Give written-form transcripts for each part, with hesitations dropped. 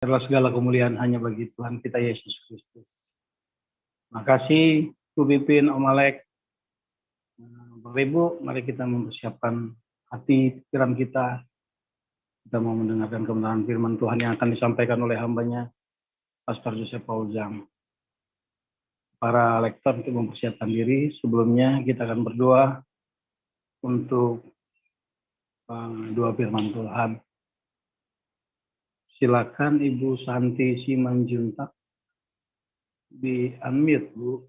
Biarlah segala kemuliaan hanya bagi Tuhan kita Yesus Kristus. Makasih Bu Pipin, Om Alek. Bapak Ibu, mari kita mempersiapkan hati pikiran kita. Kita mau mendengarkan kebenaran firman Tuhan yang akan disampaikan oleh hambanya, Pastor Joseph Paul Zhang. Para lektor untuk mempersiapkan diri. Sebelumnya kita akan berdoa untuk dua firman Tuhan. Silakan Ibu Santi Simanjuntak di unmute, Bu.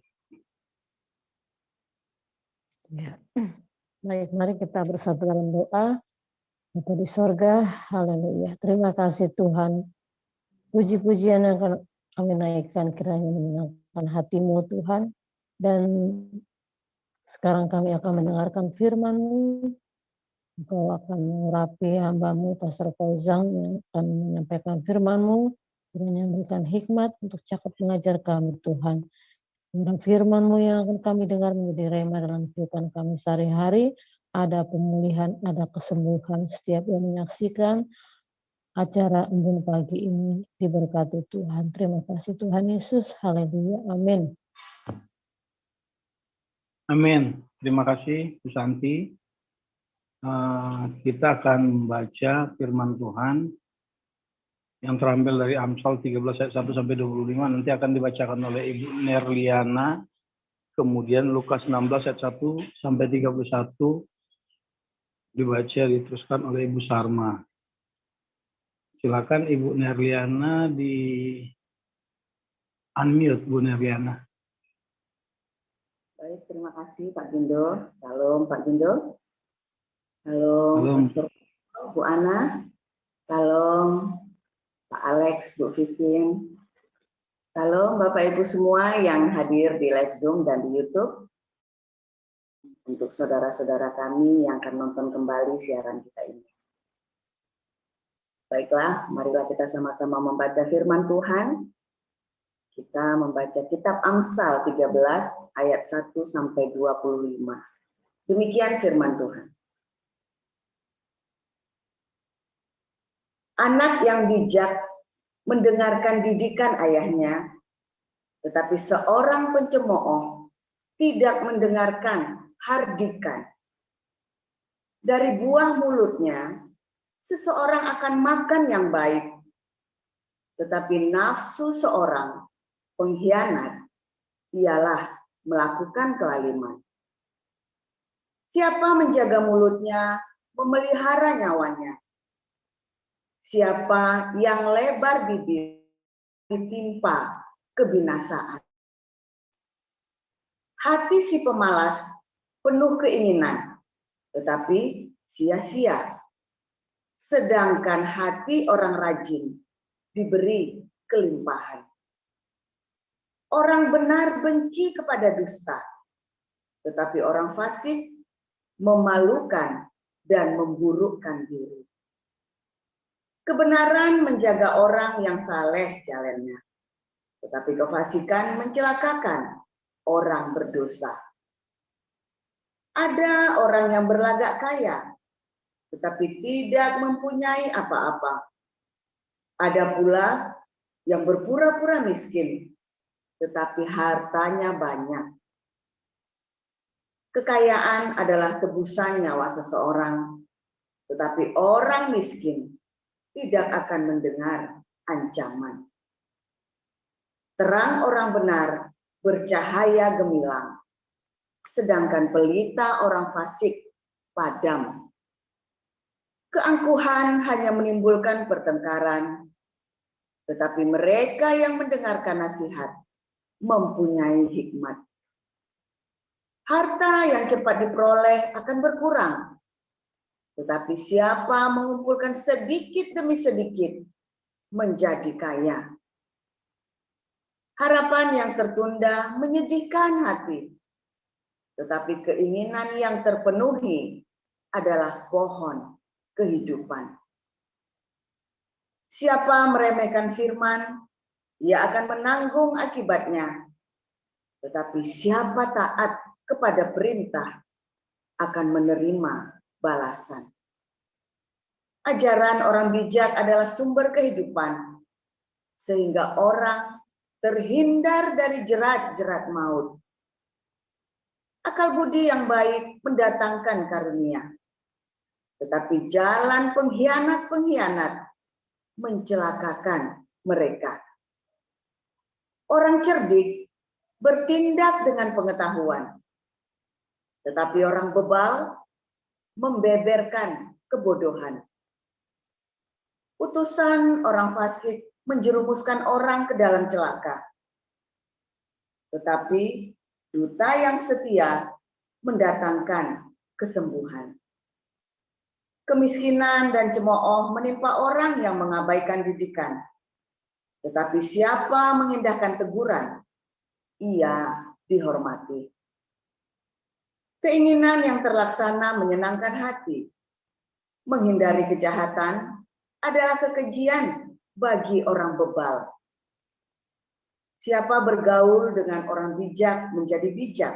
Ya. Baik, mari kita bersatu dalam doa. Bapa di sorga, haleluya. Terima kasih Tuhan. Puji-pujian yang akan kami naikkan kiranya menyenangkan hati-Mu Tuhan. Dan sekarang kami akan mendengarkan firman-Mu. Engkau akan mengurapi hamba-Mu, Pastor Paul Zhang, yang akan menyampaikan firman-Mu. Kiranya memberikan hikmat untuk cakap mengajar kami Tuhan. Dan firman-Mu yang akan kami dengar menjadi rema dalam kehidupan kami sehari-hari. Ada pemulihan, ada kesembuhan. Setiap yang menyaksikan acara embun pagi ini diberkati Tuhan. Terima kasih Tuhan Yesus. Haleluya. Amin. Amin. Terima kasih Bu Santi. Kita akan membaca firman Tuhan yang terambil dari Amsal 13 ayat 1 sampai 25. Nanti akan dibacakan oleh Ibu Nerliana. Kemudian Lukas 16 ayat 1 sampai 31 dibaca diteruskan oleh Ibu Sarma. Silakan Ibu Nerliana di unmute, Bu Nerliana. Baik, terima kasih Pak Gindo. Salam Pak Gindo. Halo Pastor Bu Ana. Salam Pak Alex, Bu Vivin. Salam Bapak Ibu semua yang hadir di live Zoom dan di YouTube. Untuk saudara-saudara kami yang akan nonton kembali siaran kita ini. Baiklah, marilah kita sama-sama membaca firman Tuhan. Kita membaca kitab Amsal 13 ayat 1 sampai 25. Demikian firman Tuhan. Anak yang bijak mendengarkan didikan ayahnya, tetapi seorang pencemooh tidak mendengarkan hardikan. Dari buah mulutnya, seseorang akan makan yang baik, tetapi nafsu seorang pengkhianat ialah melakukan kelaliman. Siapa menjaga mulutnya, memelihara nyawanya. Siapa yang lebar bibir, ditimpa kebinasaan. Hati si pemalas penuh keinginan, tetapi sia-sia. Sedangkan hati orang rajin diberi kelimpahan. Orang benar benci kepada dusta, tetapi orang fasik memalukan dan memburukkan diri. Kebenaran menjaga orang yang saleh jalannya, tetapi kefasikan mencelakakan orang berdosa. Ada orang yang berlagak kaya, tetapi tidak mempunyai apa-apa. Ada pula yang berpura-pura miskin, tetapi hartanya banyak. Kekayaan adalah tebusan nyawa seseorang, tetapi orang miskin tidak akan mendengar ancaman. Terang orang benar bercahaya gemilang, sedangkan pelita orang fasik padam. Keangkuhan hanya menimbulkan pertengkaran, tetapi mereka yang mendengarkan nasihat mempunyai hikmat. Harta yang cepat diperoleh akan berkurang, tetapi siapa mengumpulkan sedikit demi sedikit menjadi kaya. Harapan yang tertunda menyedihkan hati, tetapi keinginan yang terpenuhi adalah pohon kehidupan. Siapa meremehkan firman, ia akan menanggung akibatnya. Tetapi siapa taat kepada perintah akan menerima balasan. Ajaran orang bijak adalah sumber kehidupan, sehingga orang terhindar dari jerat-jerat maut. Akal budi yang baik mendatangkan karunia, tetapi jalan pengkhianat-pengkhianat mencelakakan mereka. Orang cerdik bertindak dengan pengetahuan, tetapi orang bebal membeberkan kebodohan. Utusan orang fasik menjerumuskan orang ke dalam celaka, tetapi duta yang setia mendatangkan kesembuhan. Kemiskinan dan cemooh menimpa orang yang mengabaikan didikan, tetapi siapa mengindahkan teguran, ia dihormati. Keinginan yang terlaksana menyenangkan hati. Menghindari kejahatan adalah kekejian bagi orang bebal. Siapa bergaul dengan orang bijak menjadi bijak,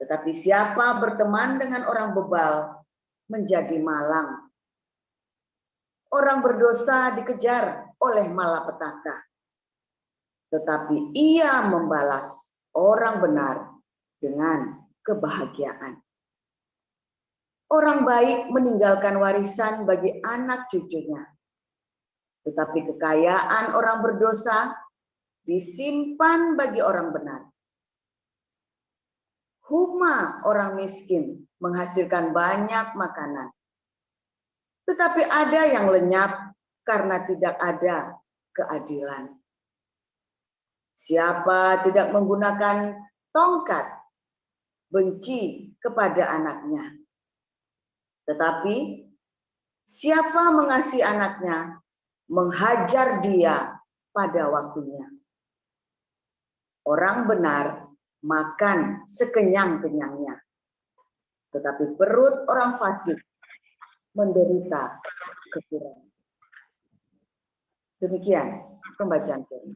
tetapi siapa berteman dengan orang bebal menjadi malang. Orang berdosa dikejar oleh malapetaka, tetapi ia membalas orang benar dengan kebahagiaan. Orang baik meninggalkan warisan bagi anak cucunya, tetapi kekayaan orang berdosa disimpan bagi orang benar. Huma orang miskin menghasilkan banyak makanan, tetapi ada yang lenyap karena tidak ada keadilan. Siapa tidak menggunakan tongkat benci kepada anaknya, tetapi siapa mengasihi anaknya menghajar dia pada waktunya. Orang benar makan sekenyang-kenyangnya, tetapi perut orang fasik menderita kekurangan. Demikian pembacaan firman.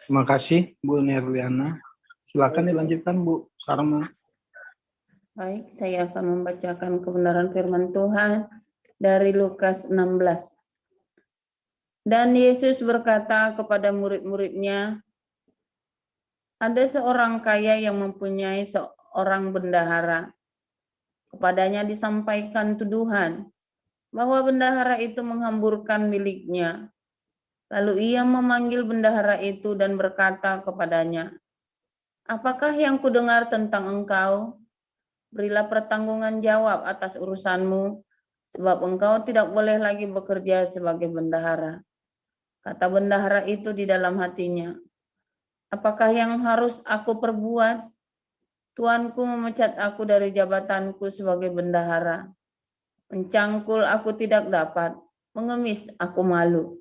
Terima kasih Bu Nerliana. Silakan dilanjutkan Bu Sarma. Baik, saya akan membacakan kebenaran firman Tuhan dari Lukas 16. Dan Yesus berkata kepada murid-muridnya, ada seorang kaya yang mempunyai seorang bendahara. Kepadanya disampaikan tuduhan bahwa bendahara itu menghamburkan miliknya. Lalu ia memanggil bendahara itu dan berkata kepadanya, apakah yang kudengar tentang engkau? Berilah pertanggungan jawab atas urusanmu, sebab engkau tidak boleh lagi bekerja sebagai bendahara. Kata bendahara itu di dalam hatinya, apakah yang harus aku perbuat? Tuanku memecat aku dari jabatanku sebagai bendahara. Mencangkul aku tidak dapat, mengemis aku malu.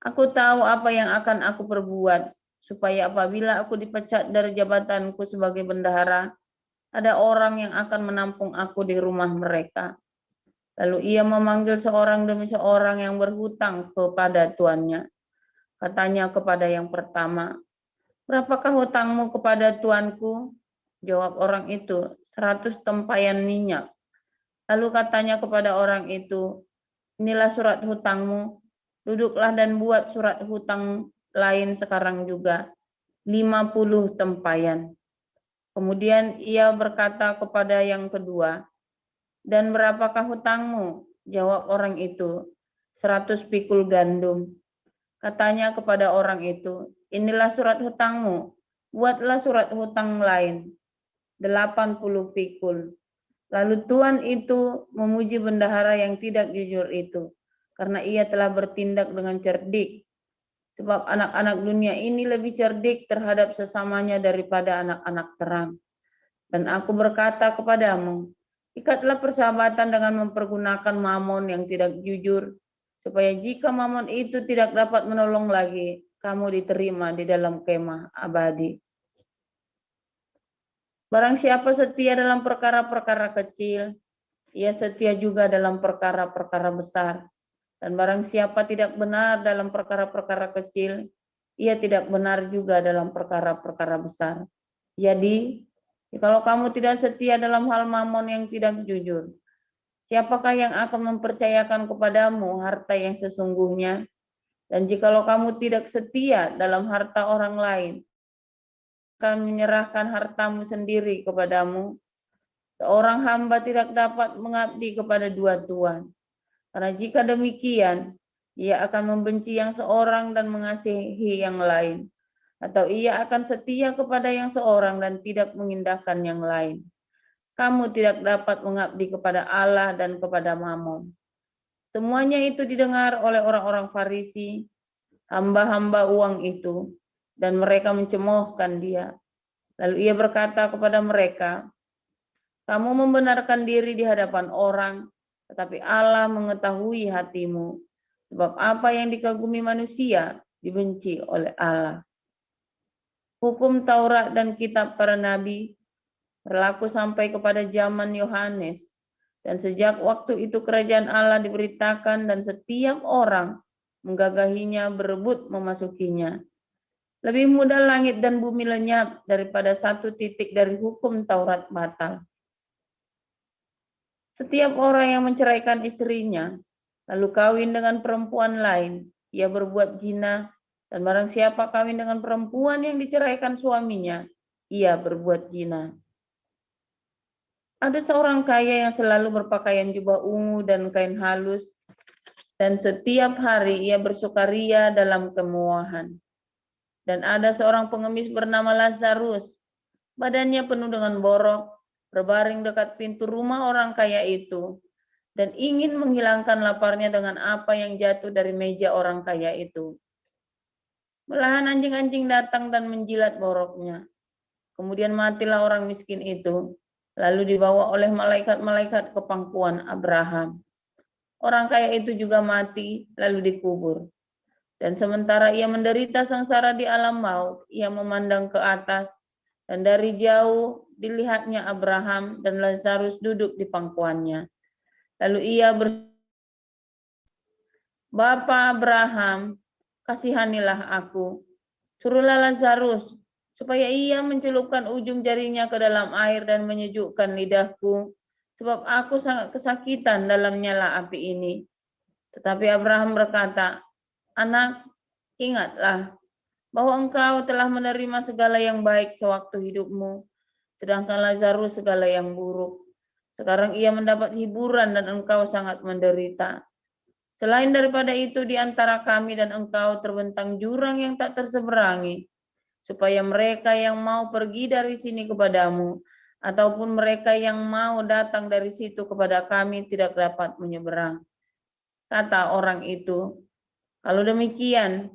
Aku tahu apa yang akan aku perbuat, supaya apabila aku dipecat dari jabatanku sebagai bendahara, ada orang yang akan menampung aku di rumah mereka. Lalu ia memanggil seorang demi seorang yang berhutang kepada tuannya. Katanya kepada yang pertama, berapakah hutangmu kepada tuanku? Jawab orang itu, 100 tempayan minyak. Lalu katanya kepada orang itu, inilah surat hutangmu, duduklah dan buat surat hutang lain sekarang juga, 50 tempayan. Kemudian ia berkata kepada yang kedua, dan berapakah hutangmu? Jawab orang itu, 100 pikul gandum. Katanya kepada orang itu, inilah surat hutangmu, buatlah surat hutang lain, 80 pikul. Lalu tuan itu memuji bendahara yang tidak jujur itu, karena ia telah bertindak dengan cerdik. Sebab anak-anak dunia ini lebih cerdik terhadap sesamanya daripada anak-anak terang. Dan aku berkata kepadamu, ikatlah persahabatan dengan mempergunakan mamon yang tidak jujur, supaya jika mamon itu tidak dapat menolong lagi, kamu diterima di dalam kemah abadi. Barang siapa setia dalam perkara-perkara kecil, ia setia juga dalam perkara-perkara besar. Dan barang siapa tidak benar dalam perkara-perkara kecil, ia tidak benar juga dalam perkara-perkara besar. Jadi, kalau kamu tidak setia dalam hal mamon yang tidak jujur, Siapakah yang akan mempercayakan kepadamu harta yang sesungguhnya? Dan jikalau kamu tidak setia dalam harta orang lain, akan menyerahkan hartamu sendiri kepadamu. Seorang hamba tidak dapat mengabdi kepada dua tuan. Karena jika demikian, ia akan membenci yang seorang dan mengasihi yang lain. Atau ia akan setia kepada yang seorang dan tidak mengindahkan yang lain. Kamu tidak dapat mengabdi kepada Allah dan kepada Mammon. Semuanya itu didengar oleh orang-orang Farisi, hamba-hamba uang itu, dan mereka mencemoohkan dia. Lalu ia berkata kepada mereka, kamu membenarkan diri di hadapan orang, tetapi Allah mengetahui hatimu. Sebab apa yang dikagumi manusia dibenci oleh Allah. Hukum Taurat dan kitab para nabi berlaku sampai kepada zaman Yohanes. Dan sejak waktu itu kerajaan Allah diberitakan dan setiap orang menggagahinya, berebut memasukinya. Lebih mudah langit dan bumi lenyap daripada satu titik dari hukum Taurat batal. Setiap orang yang menceraikan istrinya, lalu kawin dengan perempuan lain, ia berbuat zina, dan barang siapa kawin dengan perempuan yang diceraikan suaminya, ia berbuat zina. Ada seorang kaya yang selalu berpakaian jubah ungu dan kain halus, dan setiap hari ia bersukaria dalam kemewahan. Dan ada seorang pengemis bernama Lazarus, badannya penuh dengan borok, berbaring dekat pintu rumah orang kaya itu, dan ingin menghilangkan laparnya dengan apa yang jatuh dari meja orang kaya itu. Malahan anjing-anjing datang dan menjilat boroknya. Kemudian matilah orang miskin itu, lalu dibawa oleh malaikat-malaikat ke pangkuan Abraham. Orang kaya itu juga mati, lalu dikubur. Dan sementara ia menderita sengsara di alam maut, ia memandang ke atas, dan dari jauh dilihatnya Abraham dan Lazarus duduk di pangkuannya. Lalu ia Bapa Abraham, kasihanilah aku. Suruhlah Lazarus, supaya ia mencelupkan ujung jarinya ke dalam air dan menyejukkan lidahku, sebab aku sangat kesakitan dalam nyala api ini. Tetapi Abraham berkata, anak, ingatlah bahwa engkau telah menerima segala yang baik sewaktu hidupmu, sedangkan Lazarus segala yang buruk. Sekarang ia mendapat hiburan dan engkau sangat menderita. Selain daripada itu, di antara kami dan engkau terbentang jurang yang tak terseberangi, supaya mereka yang mau pergi dari sini kepadamu, ataupun mereka yang mau datang dari situ kepada kami tidak dapat menyeberang. Kata orang itu, kalau demikian,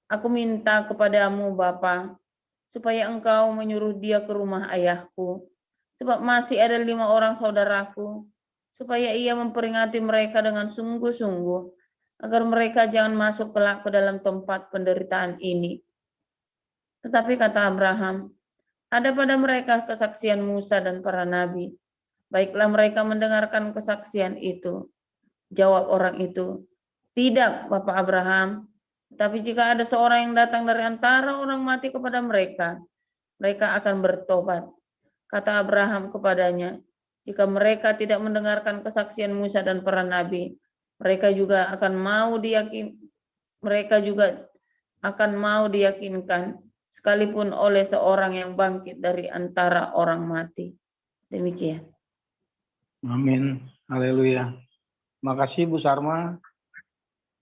aku minta kepadamu Bapa, supaya engkau menyuruh dia ke rumah ayahku, sebab masih ada 5 orang saudaraku, supaya ia memperingati mereka dengan sungguh-sungguh, agar mereka jangan masuk kelak ke dalam tempat penderitaan ini. Tetapi kata Abraham, ada pada mereka kesaksian Musa dan para nabi. Baiklah mereka mendengarkan kesaksian itu. Jawab orang itu, tidak Bapak Abraham, tapi jika ada seorang yang datang dari antara orang mati kepada mereka, mereka akan bertobat. Kata Abraham kepadanya, jika mereka tidak mendengarkan kesaksian Musa dan para nabi, mereka juga akan mau diyakinkan sekalipun oleh seorang yang bangkit dari antara orang mati. Demikian. Amin. Haleluya. Makasih Bu Sarma.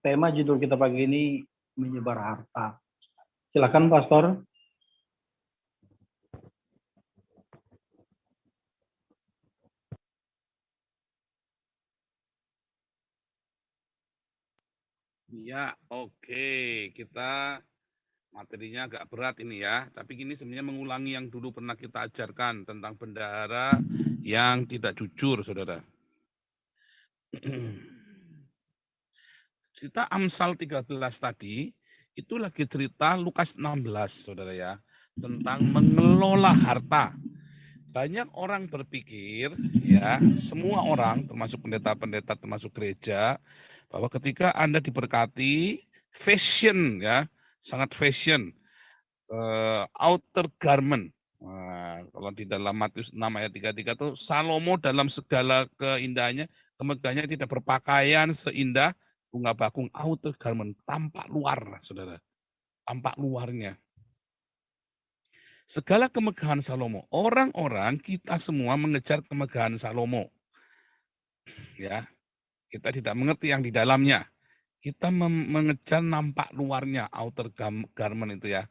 Tema judul kita pagi ini menyebar harta. Silakan Pastor. Ya, oke. Kita materinya agak berat ini ya. Tapi ini sebenarnya mengulangi yang dulu pernah kita ajarkan tentang bendahara yang tidak jujur, saudara. Cerita Amsal 13 tadi, itu lagi cerita Lukas 16, saudara ya. Tentang mengelola harta. Banyak orang berpikir, ya, semua orang, termasuk pendeta-pendeta, termasuk gereja, bahwa ketika Anda diberkati, fashion, ya, sangat fashion, outer garment. Nah, kalau di dalam Matius 6 ayat 33 itu Salomo dalam segala keindahannya Kemegahannya tidak berpakaian seindah bunga bakung. Outer garment, tampak luar, saudara. Tampak luarnya. Segala kemegahan Salomo. Orang-orang kita semua mengejar kemegahan Salomo. Ya, kita tidak mengerti yang di dalamnya. Kita mengejar nampak luarnya, outer garment itu ya.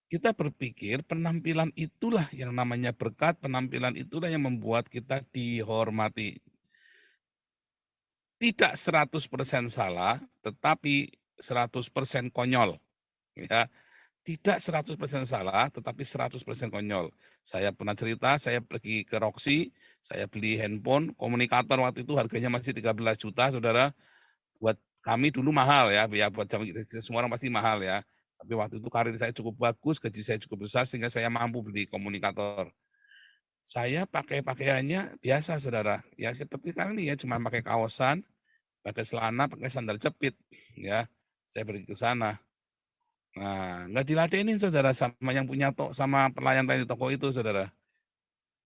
Kita berpikir penampilan itulah yang namanya berkat, penampilan itulah yang membuat kita dihormati. Tidak 100% salah, tetapi 100% konyol. Ya, tidak 100% salah, tetapi 100% konyol. Saya pernah cerita, saya pergi ke Roxy, saya beli handphone, komunikator waktu itu harganya masih 13 juta, saudara. Buat kami dulu mahal ya, buat semua orang pasti mahal ya. Tapi waktu itu karir saya cukup bagus, gaji saya cukup besar, sehingga saya mampu beli komunikator. Saya pakai pakaiannya biasa, saudara. Ya seperti kali ya, cuma pakai kaosan, pakai celana, pakai sandal jepit. Ya, saya pergi ke sana. Nah, nggak diladenin, saudara, sama yang punya sama pelayan di toko itu, saudara.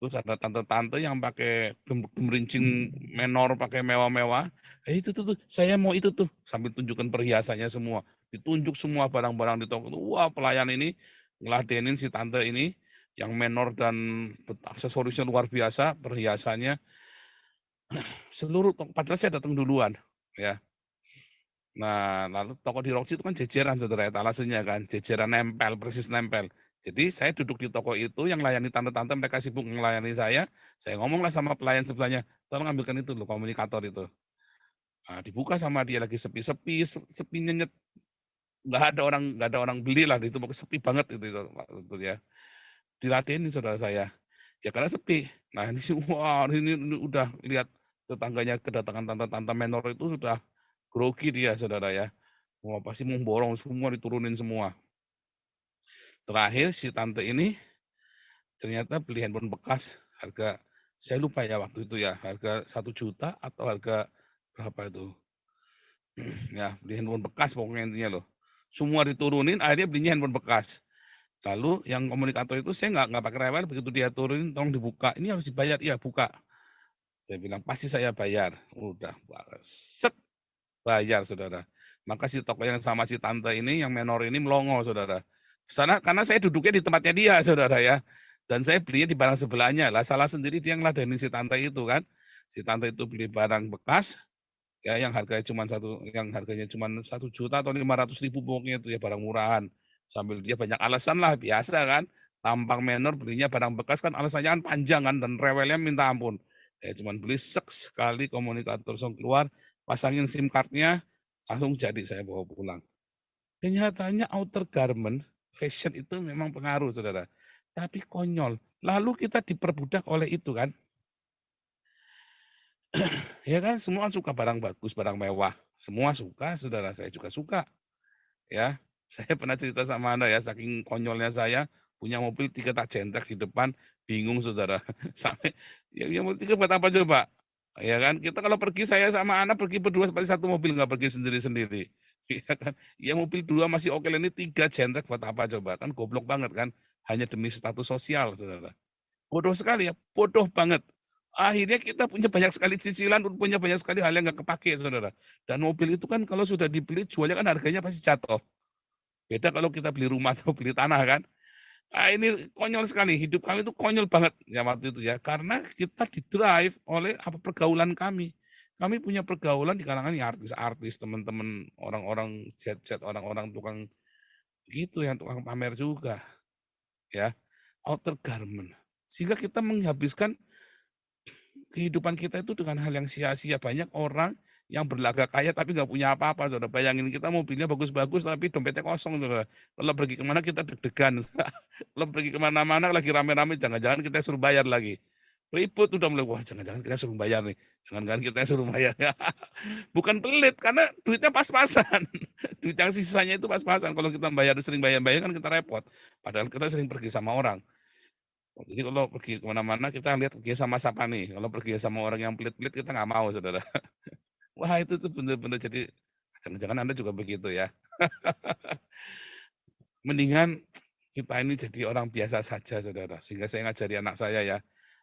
Terus ada tante-tante yang pakai gemerincing menor, pakai mewah-mewah. Itu tuh, saya mau itu tuh. Sambil tunjukkan perhiasannya semua. Ditunjuk semua barang-barang di toko itu. Wah, pelayan ini ngeladenin si tante ini yang menor dan aksesorisnya luar biasa, perhiasannya. Seluruh toko, padahal saya datang duluan. Ya. Nah, lalu toko di Roxy itu kan jejeran, saudara, etalasenya kan. Jejeran nempel, persis nempel. Jadi saya duduk di toko itu, yang layani tante-tante, mereka sibuk melayani saya ngomonglah sama pelayan sebelahnya, tolong ambilkan itu loh, komunikator itu. Nah, dibuka sama dia, lagi sepi-sepi, sepinya nggak ada orang beli lah, itu sepi banget itu ya. Diladenin saudara saya, ya karena sepi. Nah ini wah ini udah lihat tetangganya kedatangan tante-tante menor itu sudah grogi dia, saudara ya. Wah pasti mau borong semua, diturunin semua. Terakhir si tante ini ternyata beli handphone bekas harga, saya lupa ya waktu itu ya, harga 1 juta atau harga berapa itu. Ya, beli handphone bekas pokoknya intinya loh. Semua diturunin, akhirnya belinya handphone bekas. Lalu yang komunikator itu saya nggak pakai rewel, begitu dia turunin tolong dibuka. Ini harus dibayar, iya buka. Saya bilang pasti saya bayar. Udah, set bayar, saudara. Maka si toko yang sama si tante ini, yang menor ini melongo, saudara. Karena saya duduknya di tempatnya dia, saudara ya. Dan saya belinya di barang sebelahnya. Lah salah sendiri dia ngeladenin si tante itu kan. Si tante itu beli barang bekas, ya yang harganya cuma 1 juta atau 500.000 pokoknya itu ya, barang murahan. Sambil dia banyak alasan lah, biasa kan. Tampang menor belinya barang bekas kan alasannya kan panjang kan, dan rewelnya minta ampun. Saya cuma beli sekali komunikator langsung keluar, pasangin SIM card-nya, langsung jadi saya bawa pulang. Kenyataannya outer garment, fashion itu memang pengaruh, saudara. Tapi konyol. Lalu kita diperbudak oleh itu kan. Ya kan, semua suka barang bagus, barang mewah. Semua suka, saudara. Saya juga suka. Ya, saya pernah cerita sama Anda ya, saking konyolnya saya, punya mobil 3 tak jentrek di depan, bingung, saudara. Sampai, ya mobil 3 buat apa coba? Ya kan, kita kalau pergi, saya sama anak pergi berdua seperti satu mobil, nggak pergi sendiri-sendiri. Ya kan, ya mobil 2 masih oke, ini 3 jentrek buat apa coba? Kan goblok banget kan, hanya demi status sosial, saudara. Bodoh sekali ya, bodoh banget. Akhirnya kita punya banyak sekali cicilan, punya banyak sekali hal yang nggak kepake, saudara. Dan mobil itu kan kalau sudah dibeli, jualnya kan harganya pasti jatuh. Beda kalau kita beli rumah atau beli tanah kan. Ah, ini konyol sekali, hidup kami itu konyol banget ya waktu itu ya. Karena kita didrive oleh pergaulan kami. Kami punya pergaulan di kalangan ya artis-artis, teman-teman, orang-orang jet-jet, orang-orang tukang gitu, yang tukang pamer juga. Ya, outer garment. Sehingga kita menghabiskan kehidupan kita itu dengan hal yang sia-sia. Banyak orang yang berlagak kaya tapi nggak punya apa-apa, saudara. Bayangin kita mobilnya bagus-bagus tapi dompetnya kosong, saudara. Kalau pergi kemana kita deg-degan. Kalau pergi kemana-mana lagi rame-rame, jangan-jangan kita suruh bayar lagi. Ribut udah mulai, wah jangan-jangan kita suruh bayar nih. Jangan-jangan kita suruh bayar. Bukan pelit, karena duitnya pas-pasan. Duit yang sisanya itu pas-pasan. Kalau kita sering bayar-bayar kan kita repot. Padahal kita sering pergi sama orang. Jadi kalau pergi kemana-mana kita lihat pergi sama siapa nih. Kalau pergi sama orang yang pelit-pelit kita nggak mau, saudara. Wah itu tuh bener-bener jadi, jangan-jangan Anda juga begitu ya. Mendingan kita ini jadi orang biasa saja, saudara. Sehingga saya ngajari anak saya ya,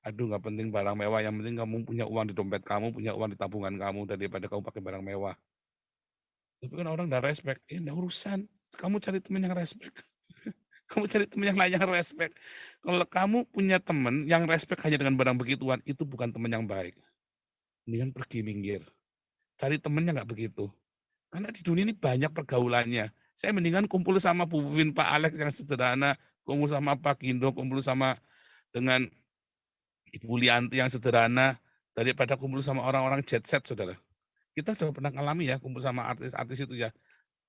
Aduh, nggak penting barang mewah, yang penting kamu punya uang di dompet kamu, punya uang di tabungan kamu, daripada kamu pakai barang mewah. Tapi kan orang nggak respect, nggak urusan. Kamu cari teman yang respect. Kamu cari teman yang lain yang respect. Kalau kamu punya teman yang respect hanya dengan barang begituan, itu bukan teman yang baik. Mendingan pergi minggir. Cari temennya nggak begitu. Karena di dunia ini banyak pergaulannya. Saya mendingan kumpul sama Bu Vin, Pak Alex yang sederhana, kumpul sama Pak Gindo, kumpul sama dengan Ibu Lianti yang sederhana, daripada kumpul sama orang-orang jet set, saudara. Kita sudah pernah alami ya, kumpul sama artis-artis itu ya.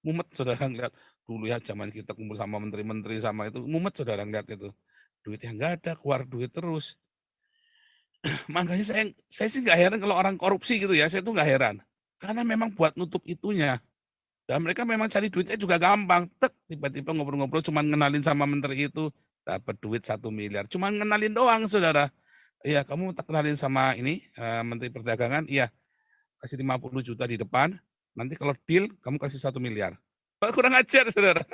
Mumet, saudara, ngeliat. Dulu ya, zaman kita kumpul sama menteri-menteri sama itu, mumet, saudara, ngeliat itu. Duitnya nggak ada, keluar duit terus. Makanya saya sih nggak heran kalau orang korupsi gitu ya, saya tuh nggak heran. Karena memang buat nutup itunya. Dan mereka memang cari duitnya juga gampang. Tek, tiba-tiba ngobrol-ngobrol cuma ngenalin sama menteri itu, dapat duit 1 miliar. Cuma ngenalin doang, saudara. Iya, kamu tak kenalin sama ini, Menteri Perdagangan, iya, kasih 50 juta di depan, nanti kalau deal, kamu kasih 1 miliar. Kurang ajar, saudara.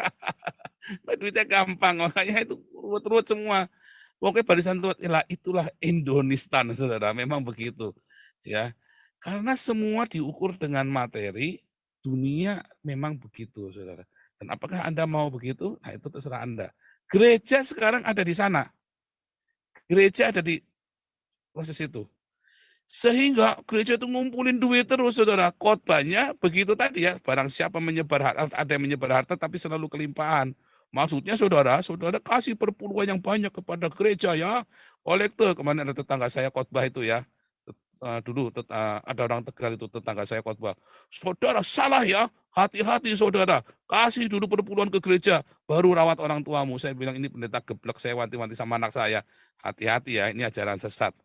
Duitnya gampang, makanya itu ruwet-ruwet semua. Pokoknya barisan ruwet, itulah Indonistan, saudara. Memang begitu. Ya, karena semua diukur dengan materi, dunia memang begitu, saudara. Dan apakah Anda mau begitu? Nah, itu terserah Anda. Gereja sekarang ada di sana. Gereja ada di proses itu. Sehingga gereja itu ngumpulin duit terus, saudara. Khotbahnya begitu tadi ya, barang siapa menyebar harta, ada yang menyebar harta tapi selalu kelimpahan. Maksudnya saudara kasih perpuluhan yang banyak kepada gereja ya. Kolektor, kemarin ada tetangga saya khotbah itu ya. Dulu ada orang Tegal itu tetangga saya khotbah. Saudara salah ya, hati-hati saudara. Kasih dulu perpuluhan ke gereja, baru rawat orang tuamu. Saya bilang ini pendeta geblek, saya wanti-wanti sama anak saya. Hati-hati ya, ini ajaran sesat.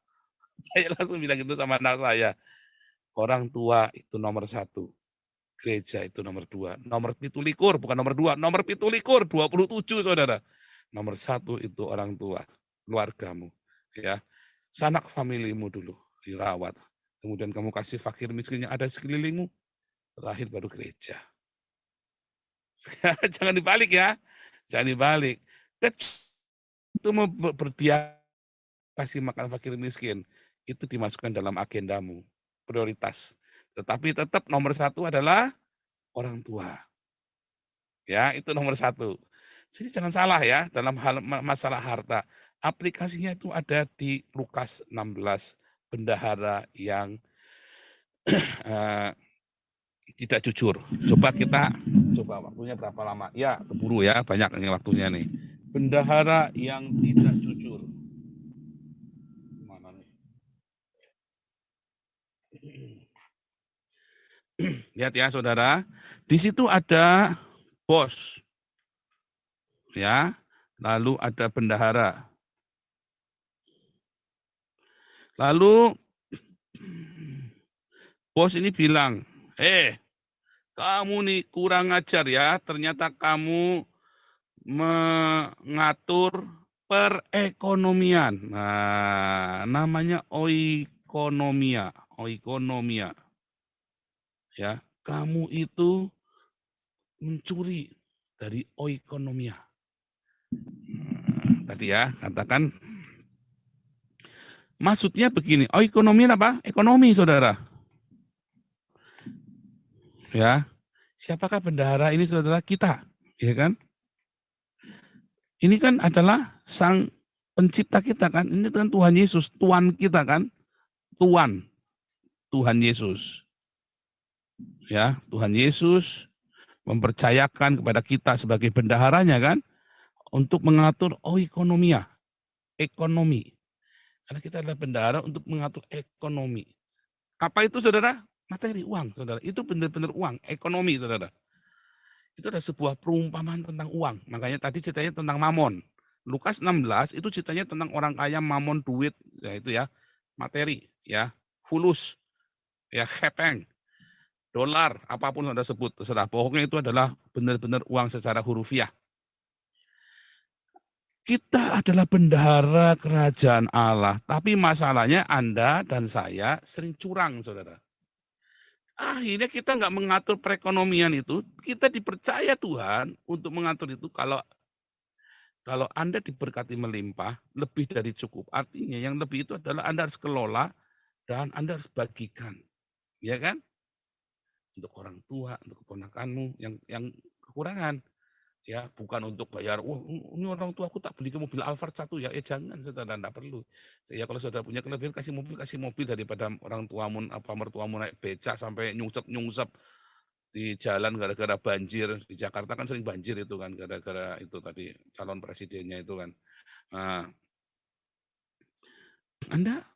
Saya langsung bilang itu sama anak saya. Orang tua itu nomor 1. Gereja itu nomor 2. Nomor 17, bukan nomor 2. Nomor 17, 27, saudara. Nomor 1 itu orang tua, keluargamu. Ya, sanak familimu dulu dirawat. Kemudian kamu kasih fakir miskin yang ada di sekelilingmu. Terakhir baru gereja. Jangan dibalik ya. Jangan dibalik. Itu mau berdiam, kasih makan fakir miskin, itu dimasukkan dalam agendamu, prioritas. Tetapi tetap nomor 1 adalah orang tua. Ya, itu nomor 1. Jadi jangan salah ya dalam hal masalah harta. Aplikasinya itu ada di Lukas 16, bendahara yang tidak jujur. Coba waktunya berapa lama? Ya, keburu ya, banyak ini waktunya nih. Bendahara yang tidak jujur. Lihat ya saudara, di situ ada bos, ya, lalu ada bendahara. Lalu bos ini bilang, kamu nih kurang ajar ya, ternyata kamu mengatur perekonomian. Nah, namanya oikonomia. Ya, kamu itu mencuri dari oikonomia. Tadi ya, katakan maksudnya begini, oikonomia apa? Ekonomi, saudara. Ya, siapakah bendahara ini, saudara? Kita, ya kan? Ini kan adalah sang pencipta kita kan, ini kan Tuhan Yesus, Tuhan kita kan, Tuhan Yesus. Ya, Tuhan Yesus mempercayakan kepada kita sebagai bendaharanya kan, untuk mengatur ekonomi. Karena kita adalah bendahara untuk mengatur ekonomi. Apa itu, saudara? Materi, uang, saudara. Itu benar-benar uang, ekonomi, saudara. Itu ada sebuah perumpamaan tentang uang. Makanya tadi ceritanya tentang mamon. Lukas 16 itu ceritanya tentang orang kaya, mamon, duit, ya itu ya, materi, ya, fulus, ya, hepeng, dolar, apapun Anda sebut, terserah. Pokoknya itu adalah benar-benar uang secara hurufiah. Kita adalah bendahara kerajaan Allah, tapi masalahnya Anda dan saya sering curang, saudara. Akhirnya kita nggak mengatur perekonomian itu, kita dipercaya Tuhan untuk mengatur itu. Kalau Kalau Anda diberkati melimpah, lebih dari cukup. Artinya yang lebih itu adalah Anda harus kelola dan Anda harus bagikan. Ya kan? Untuk orang tua, untuk keponakanmu yang kekurangan. Ya, bukan untuk bayar, wah ini orang tua aku tak beli ke mobil Alphard 1 ya. Jangan, saudara, enggak perlu. Ya kalau saudara punya kelebihan kasih mobil daripada orang tuamu apa mertuamu naik becak sampai nyungsep di jalan gara-gara banjir. Di Jakarta kan sering banjir itu kan gara-gara itu tadi calon presidennya itu kan. Nah, Anda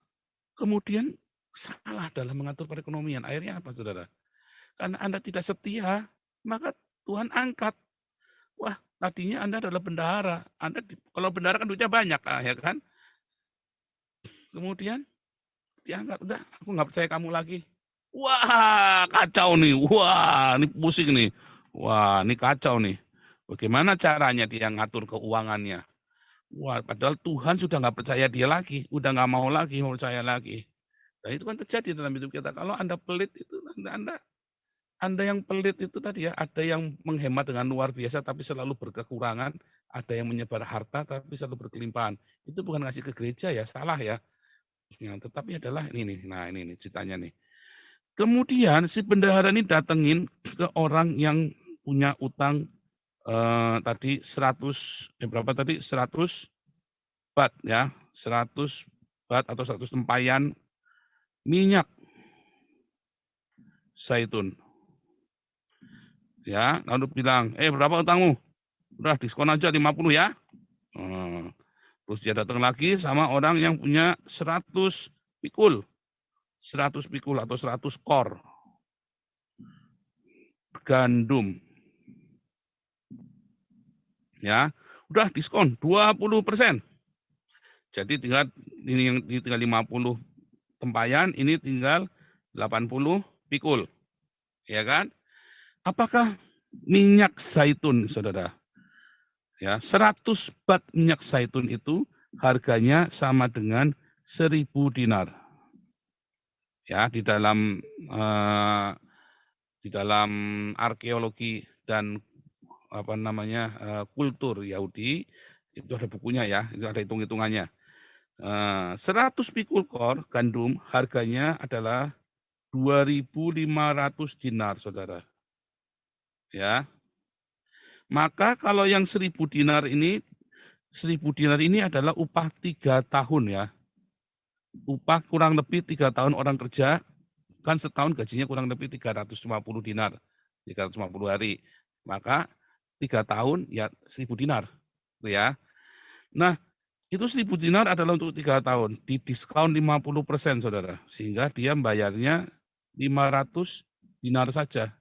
kemudian salah dalam mengatur perekonomian. Akhirnya apa, saudara? Karena Anda tidak setia, maka Tuhan angkat. Wah, tadinya Anda adalah bendahara. Kalau bendahara kan duitnya banyak, ya kan? Kemudian diangkat, udah, aku nggak percaya kamu lagi. Wah, kacau nih. Wah, ini pusing nih. Wah, ini kacau nih. Bagaimana caranya dia ngatur keuangannya? Wah, padahal Tuhan sudah nggak percaya dia lagi, udah nggak mau percaya lagi. Nah, itu kan terjadi dalam hidup kita. Kalau Anda pelit itu, Anda yang pelit itu tadi ya, ada yang menghemat dengan luar biasa tapi selalu berkekurangan, ada yang menyebar harta tapi selalu berkelimpahan. Itu bukan ngasih ke gereja ya, salah ya. Ya, tetapi adalah ini nih, nah ini nih ceritanya nih. Kemudian si bendahara ini datengin ke orang yang punya utang tadi 100 berapa tadi 100 bat ya, 100 bat atau 100 tempayan minyak zaitun. Ya, lalu bilang, berapa utangmu? Udah diskon aja 50 ya. Terus dia datang lagi sama orang yang punya 100 pikul. 100 pikul atau 100 kor gandum. Ya, udah diskon 20%. Jadi tinggal ini yang tinggal 50 tempayan, ini tinggal 80 pikul. Ya kan? Apakah minyak zaitun, saudara? Ya, 100 bat minyak zaitun itu harganya sama dengan 1000 dinar. Ya, di dalam arkeologi dan apa namanya kultur Yahudi itu ada bukunya ya, itu ada hitung-hitungannya. 100 pikul kor gandum harganya adalah 2.500 dinar, saudara. Ya, maka kalau yang 1000 dinar ini adalah upah 3 tahun ya. Upah kurang lebih 3 tahun orang kerja, kan setahun gajinya kurang lebih 350 dinar, 350 hari. Maka 3 tahun ya 1000 dinar. Ya. Nah, itu 1000 dinar adalah untuk 3 tahun, didiskon 50%, saudara. Sehingga dia membayarnya 500 dinar saja.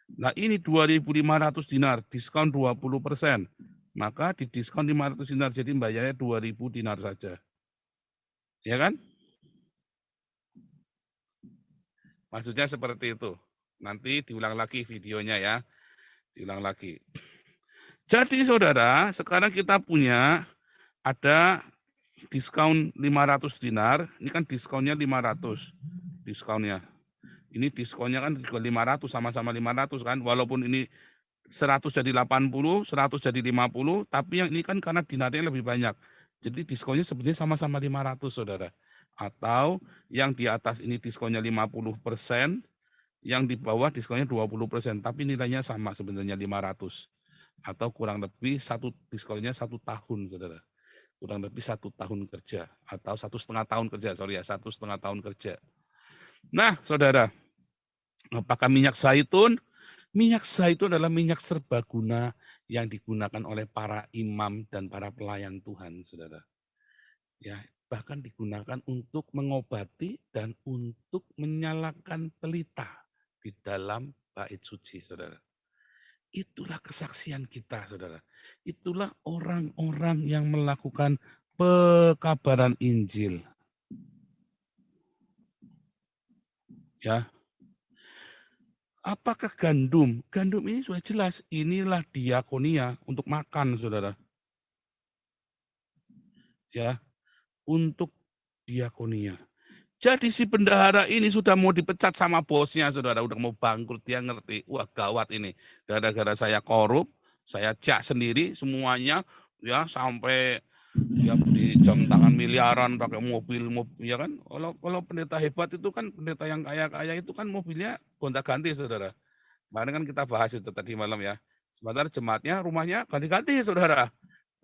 Nah ini 2.500 dinar, diskon 20%. Maka didiskon 500 dinar, jadi bayarnya 2.000 dinar saja. Ya kan? Maksudnya seperti itu. Nanti diulang lagi videonya ya. Diulang lagi. Jadi saudara, sekarang kita punya ada diskon 500 dinar. Ini kan diskonnya 500. Diskonnya. Ini diskonnya kan juga 500, sama-sama 500 kan. Walaupun ini 100 jadi 80, 100 jadi 50, tapi yang ini kan karena dinarnya lebih banyak. Jadi diskonnya sebenarnya sama-sama 500, saudara. Atau yang di atas ini diskonnya 50%, yang di bawah diskonnya 20%, tapi nilainya sama sebenarnya 500. Atau kurang lebih diskonnya 1 tahun, saudara. Kurang lebih 1 tahun kerja. Atau 1,5 tahun kerja, 1,5 tahun kerja. Nah, saudara, apakah minyak zaitun? Minyak zaitun adalah minyak serbaguna yang digunakan oleh para imam dan para pelayan Tuhan, saudara. Ya, bahkan digunakan untuk mengobati dan untuk menyalakan pelita di dalam bait suci, saudara. Itulah kesaksian kita, saudara. Itulah orang-orang yang melakukan pekabaran Injil. Ya. Apakah gandum? Gandum ini sudah jelas, inilah diakonia untuk makan, saudara. Ya, untuk diakonia. Jadi si bendahara ini sudah mau dipecat sama bosnya, saudara. Udah mau bangkrut, dia ngerti. Wah gawat ini. Gara-gara saya korup, saya jak sendiri semuanya. ya sampai ya beli jam tangan miliaran, pakai mobil, ya kan? Kalau pendeta hebat itu kan pendeta yang kaya-kaya itu kan mobilnya gonta-ganti, saudara. Kemarin kan kita bahas itu tadi malam ya. Sementara jemaatnya rumahnya ganti-ganti, saudara.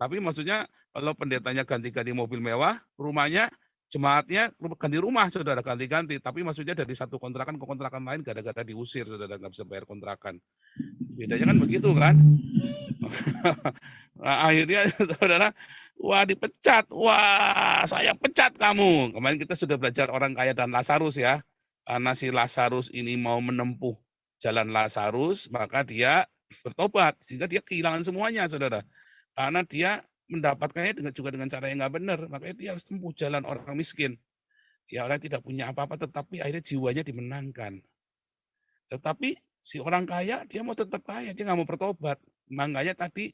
Tapi maksudnya kalau pendetanya ganti-ganti mobil mewah, rumahnya jemaatnya ganti rumah, saudara, ganti-ganti. Tapi maksudnya dari satu kontrakan ke kontrakan lain gara-gara diusir, saudara, nggak bisa bayar kontrakan. Bedanya kan begitu kan? Nah, akhirnya saudara, wah dipecat, wah saya pecat kamu. Kemarin kita sudah belajar orang kaya dan Lazarus ya. Karena si Lazarus ini mau menempuh jalan Lazarus, maka dia bertobat sehingga dia kehilangan semuanya, saudara. Karena dia mendapatkannya juga dengan cara yang nggak benar, makanya dia harus tempuh jalan orang miskin. Ya orang tidak punya apa-apa, tetapi akhirnya jiwanya dimenangkan. Tetapi si orang kaya dia mau tetap kaya, dia nggak mau bertobat. Makanya tadi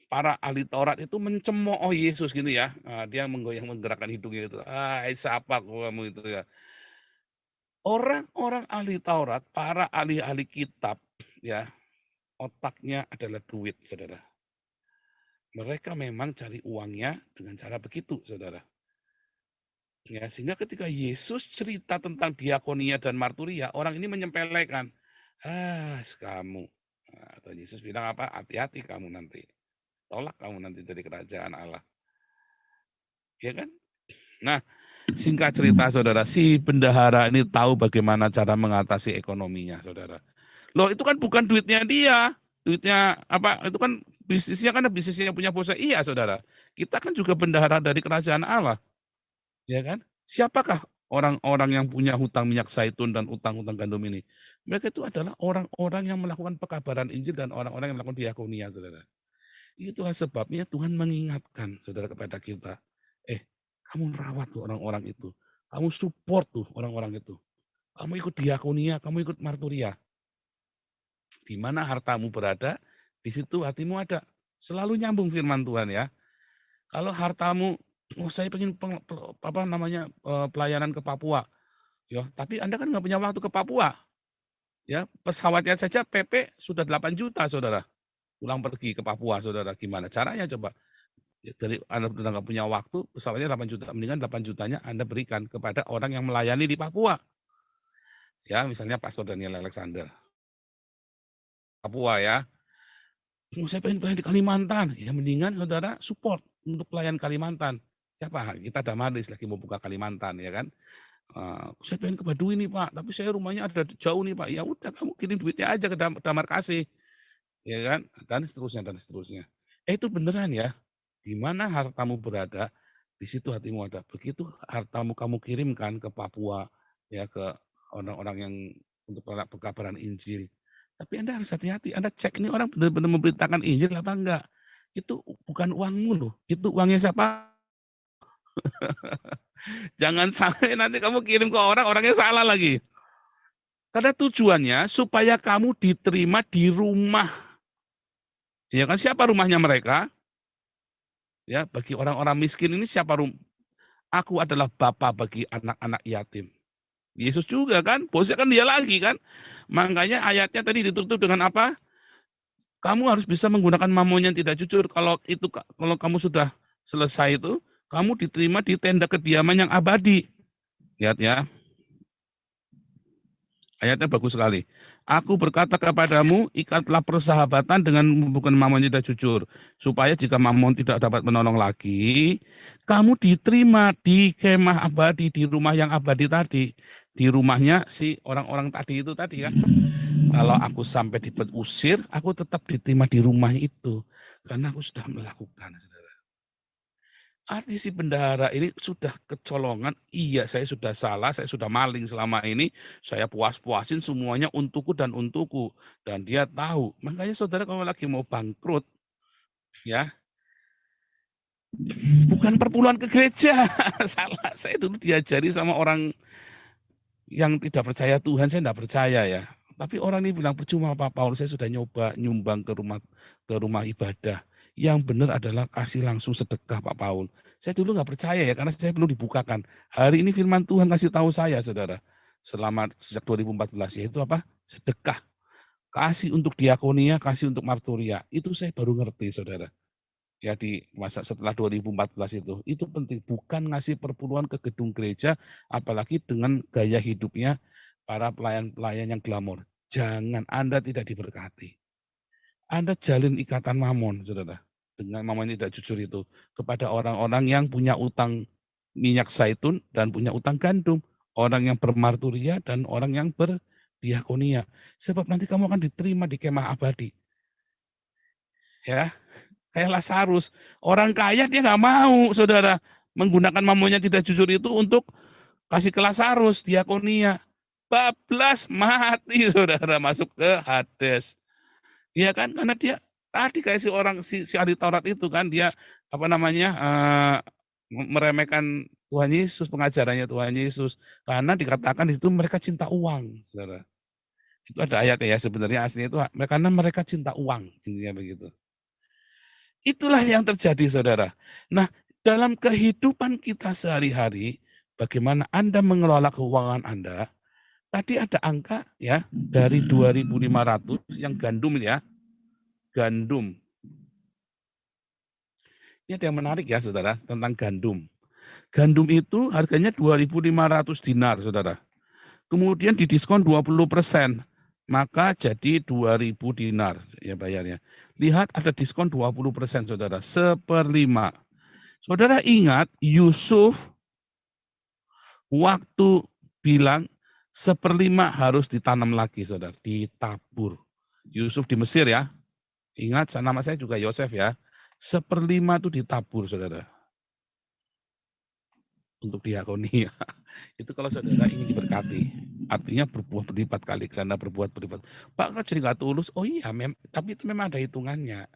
para ahli Taurat itu mencemooh Yesus gitu ya. Nah, dia menggoyang menggerakkan hidungnya itu. Siapa kamu itu ya. Orang-orang ahli Taurat, para ahli-ahli kitab ya, otaknya adalah duit, saudara. Mereka memang cari uangnya dengan cara begitu, saudara. Ya, sehingga ketika Yesus cerita tentang diakonia dan marturia, orang ini menyempelekan. Kamu. Nah, atau Yesus bilang apa? Hati-hati kamu nanti. Tolak kamu nanti dari kerajaan Allah. Ya kan? Nah, singkat cerita, saudara, si bendahara ini tahu bagaimana cara mengatasi ekonominya, saudara. Loh, itu kan bukan duitnya dia. Duitnya apa? Itu kan bisnisnya, kan bisnisnya punya bosnya. Iya, saudara. Kita kan juga bendahara dari kerajaan Allah. Ya kan? Siapakah orang-orang yang punya hutang minyak zaitun dan hutang-hutang gandum ini? Mereka itu adalah orang-orang yang melakukan pekabaran Injil dan orang-orang yang melakukan diakonia, saudara. Itulah sebabnya Tuhan mengingatkan, saudara, kepada kita. Kamu merawat tuh orang-orang itu. Kamu support tuh orang-orang itu. Kamu ikut diakonia, kamu ikut marturia. Di mana hartamu berada, di situ hatimu ada. Selalu nyambung firman Tuhan ya. Kalau hartamu, saya pengen pelayanan ke Papua. Ya, tapi Anda kan nggak punya waktu ke Papua. Ya, pesawatnya saja PP sudah 8 juta, saudara. Pulang pergi ke Papua, saudara. Gimana caranya coba? Ya, dari Anda sudah nggak punya waktu, pesawatnya 8 juta. Mendingan 8 jutanya Anda berikan kepada orang yang melayani di Papua. Ya, misalnya Pastor Daniel Alexander. Papua ya. Saya pengen pelayan di Kalimantan. Ya, mendingan saudara support untuk pelayan Kalimantan. Siapa? Kita Damaris lagi mau buka Kalimantan, ya kan? Saya pengen ke Baduy nih Pak, tapi saya rumahnya ada jauh nih Pak. Ya udah, kamu kirim duitnya aja ke Damar Kasih. Ya kan? Dan seterusnya, dan seterusnya. Itu beneran ya. Di mana hartamu berada, di situ hatimu ada. Begitu hartamu kamu kirimkan ke Papua, ya, ke orang-orang yang untuk pekabaran Injil. Tapi Anda harus hati-hati. Anda cek ini orang benar-benar memberitakan Injil apa enggak. Itu bukan uangmu loh. Itu uangnya siapa? Jangan sampai nanti kamu kirim ke orang, orangnya salah lagi. Karena tujuannya supaya kamu diterima di rumah. Ya kan, siapa rumahnya mereka? Ya, bagi orang-orang miskin ini siapa aku adalah bapa bagi anak-anak yatim. Yesus juga kan, bosnya kan dia lagi kan. Makanya ayatnya tadi ditutup dengan apa? Kamu harus bisa menggunakan mamon yang tidak jujur. Kalau kamu sudah selesai itu, kamu diterima di tenda kediaman yang abadi. Lihat ya. Ayatnya bagus sekali. Aku berkata kepadamu, ikatlah persahabatan dengan bukan mamon tidak jujur. Supaya jika mamon tidak dapat menolong lagi, kamu diterima di kemah abadi, di rumah yang abadi tadi. Di rumahnya si orang-orang tadi itu tadi ya. Kalau aku sampai diusir, aku tetap diterima di rumah itu. Karena aku sudah melakukan, saudara. Arti si bendahara ini sudah kecolongan, iya saya sudah salah, saya sudah maling selama ini, saya puas-puasin semuanya untukku dan untukku. Dan dia tahu, makanya saudara kalau lagi mau bangkrut, ya, bukan perpuluhan ke gereja, salah. Saya dulu diajari sama orang yang tidak percaya Tuhan, saya tidak percaya ya. Tapi orang ini bilang, percuma Pak Paul, saya sudah nyoba nyumbang ke rumah ibadah. Yang benar adalah kasih langsung sedekah Pak Paul. Saya dulu nggak percaya ya, karena saya belum dibukakan. Hari ini firman Tuhan kasih tahu saya, saudara. Sejak 2014, yaitu apa? Sedekah. Kasih untuk diakonia, kasih untuk marturia. Itu saya baru ngerti, saudara. ya di masa setelah 2014 itu penting, bukan ngasih perpuluhan ke gedung gereja, apalagi dengan gaya hidupnya para pelayan-pelayan yang glamor. Jangan, Anda tidak diberkati. Anda jalin ikatan mamon, saudara, dengan mamon tidak jujur itu kepada orang-orang yang punya utang minyak zaitun dan punya utang gandum, orang yang bermarturia dan orang yang berdiakonia. Sebab nanti kamu akan diterima di kemah abadi. Ya, kayak Lazarus, orang kaya dia nggak mau, saudara, menggunakan mamonnya tidak jujur itu untuk kasih ke Lazarus, diakonia. Bablas, mati, saudara, masuk ke Hades. Iya kan, karena dia tadi kayak si orang si ahli Taurat itu kan, dia apa namanya meremehkan Tuhan Yesus, pengajarannya Tuhan Yesus, karena dikatakan di situ mereka cinta uang, saudara. Itu ada ayatnya ya, sebenarnya aslinya itu karena mereka cinta uang, intinya begitu. Itulah yang terjadi, saudara. Nah, dalam kehidupan kita sehari-hari, bagaimana Anda mengelola keuangan Anda? Tadi ada angka ya, dari 2.500 yang gandum ya. Gandum. Ini ada yang menarik ya, saudara, tentang gandum. Gandum itu harganya 2.500 dinar, saudara. Kemudian didiskon 20%, maka jadi 2.000 dinar ya bayarnya. Lihat ada diskon 20%, saudara, 1/5. Saudara ingat Yusuf waktu bilang 1/5 harus ditanam lagi, saudara, ditabur. Yusuf di Mesir ya. Ingat, nama saya juga Yosef ya. 1/5 itu ditabur, saudara. Untuk diakonia. Itu kalau saudara ingin diberkati. Artinya berbuah berlipat kali, karena berbuat berlipat. Pak, kok jadi nggak tulus? Oh iya, tapi itu memang ada hitungannya.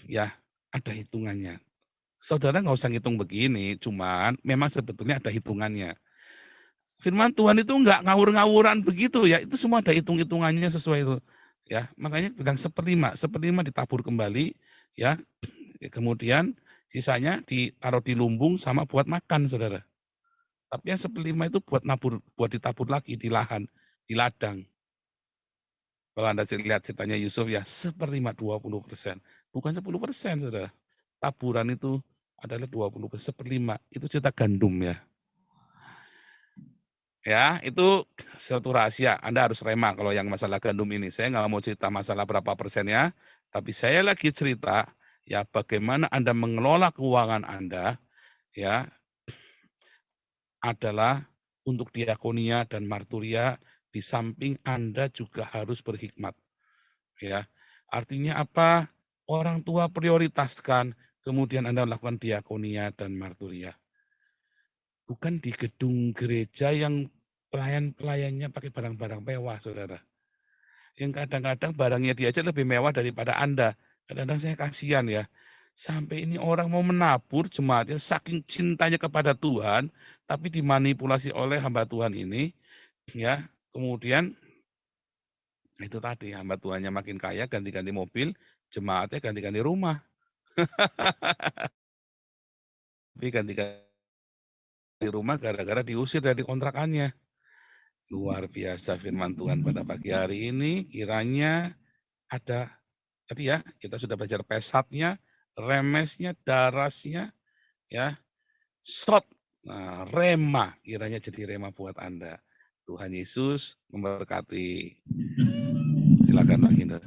Ya, ada hitungannya. Saudara nggak usah ngitung begini, cuman memang sebetulnya ada hitungannya. Firman Tuhan itu nggak ngawur-ngawuran begitu ya, itu semua ada hitung-hitungannya sesuai itu. Ya, makanya bilang 1/5 ditabur kembali, ya. Kemudian sisanya ditaruh di lumbung sama buat makan, saudara. Tapi yang 1/5 itu buat ditabur lagi di lahan, di ladang. Kalau Anda lihat ceritanya Yusuf ya, 1/5 20%, bukan 10%, saudara. Taburan itu adalah 20%, 1/5 itu cerita gandum ya. Ya, itu suatu rahasia. Anda harus rema kalau yang masalah gandum ini. Saya nggak mau cerita masalah berapa persennya, tapi saya lagi cerita ya bagaimana Anda mengelola keuangan Anda ya adalah untuk diakonia dan marturia, di samping Anda juga harus berhikmat. Ya. Artinya apa? Orang tua prioritaskan, kemudian Anda lakukan diakonia dan marturia. Bukan di gedung gereja yang pelayan-pelayannya pakai barang-barang mewah, saudara. Yang kadang-kadang barangnya dia aja lebih mewah daripada Anda. Kadang-kadang saya kasihan ya. Sampai ini orang mau menabur jemaatnya saking cintanya kepada Tuhan, tapi dimanipulasi oleh hamba Tuhan ini, ya. Kemudian itu tadi hamba Tuhannya makin kaya, ganti-ganti mobil, jemaatnya ganti-ganti rumah. Tapi ganti-ganti rumah gara-gara diusir dari kontrakannya. Luar biasa firman Tuhan pada pagi hari ini, kiranya ada, tadi ya, kita sudah belajar pesatnya, remesnya, darasnya, ya, shot, nah, rema, kiranya jadi rema buat Anda. Tuhan Yesus memberkati. Silakan Pak Gindo.